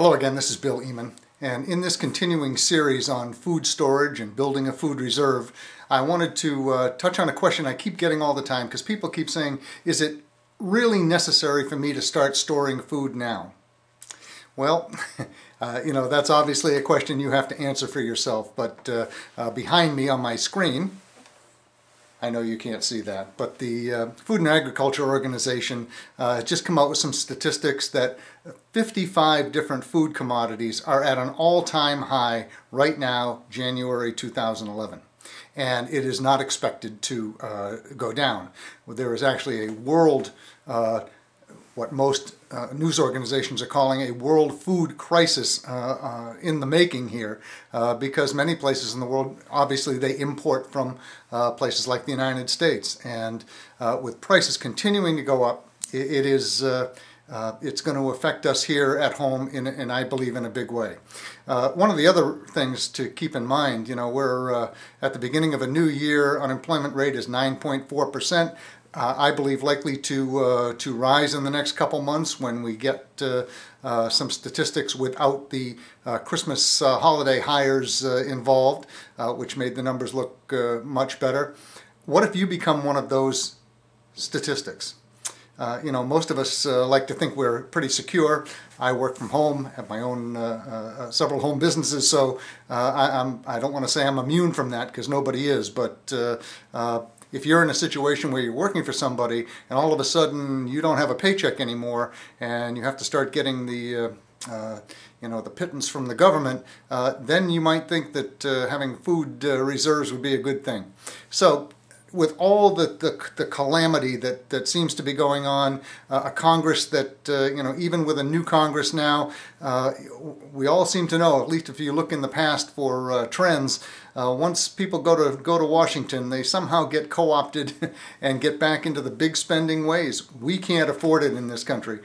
Hello again, this is Bill Eman, and in this continuing series on food storage and building a food reserve, I wanted to touch on a question I keep getting all the time because people keep saying, is it really necessary for me to start storing food now? Well, that's obviously a question you have to answer for yourself, but behind me on my screen, I know you can't see that, but the Food and Agriculture Organization has just come out with some statistics that 55 different food commodities are at an all-time high right now, January 2011. And it is not expected to go down. There is actually a world, what most news organizations are calling a world food crisis in the making here, because many places in the world, obviously they import from places like the United States, and with prices continuing to go up, it's going to affect us here at home in I believe in a big way. One of the other things to keep in mind, we're at the beginning of a new year. Unemployment rate is 9.4%. I believe likely to rise in the next couple months when we get some statistics without the Christmas holiday hires involved, which made the numbers look much better. What if you become one of those statistics? Most of us like to think we're pretty secure. I work from home, have my own several home businesses, so I don't want to say I'm immune from that because nobody is, but if you're in a situation where you're working for somebody and all of a sudden you don't have a paycheck anymore and you have to start getting the pittance from the government, then you might think that having food reserves would be a good thing. So with all the calamity that seems to be going on, a Congress that, even with a new Congress now, we all seem to know, at least if you look in the past for trends, once people go to Washington, they somehow get co-opted and get back into the big spending ways. We can't afford it in this country.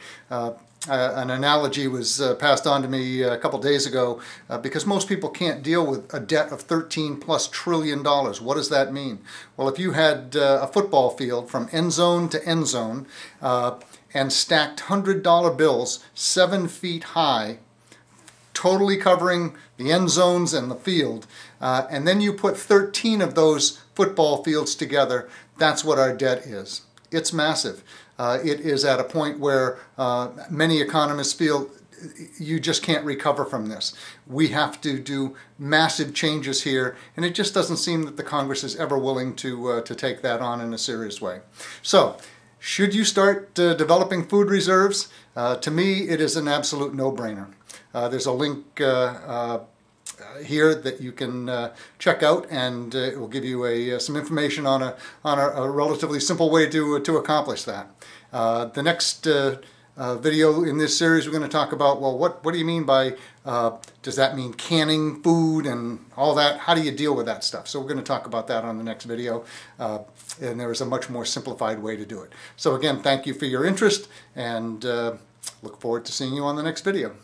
An analogy was passed on to me a couple days ago because most people can't deal with a debt of $13+ trillion. What does that mean? Well, if you had a football field from end zone to end zone and stacked $100 bills 7 feet high, totally covering the end zones and the field, and then you put 13 of those football fields together, that's what our debt is. It's massive. It is at a point where many economists feel you just can't recover from this. We have to do massive changes here, and it just doesn't seem that the Congress is ever willing to take that on in a serious way. So, should you start developing food reserves? To me, it is an absolute no-brainer. There's a link here that you can check out, and it will give you some information on a relatively simple way to accomplish that. The next video in this series, we're going to talk about, well, what do you mean by, does that mean canning food and all that? How do you deal with that stuff? So we're going to talk about that on the next video, and there is a much more simplified way to do it. So again, thank you for your interest, and look forward to seeing you on the next video.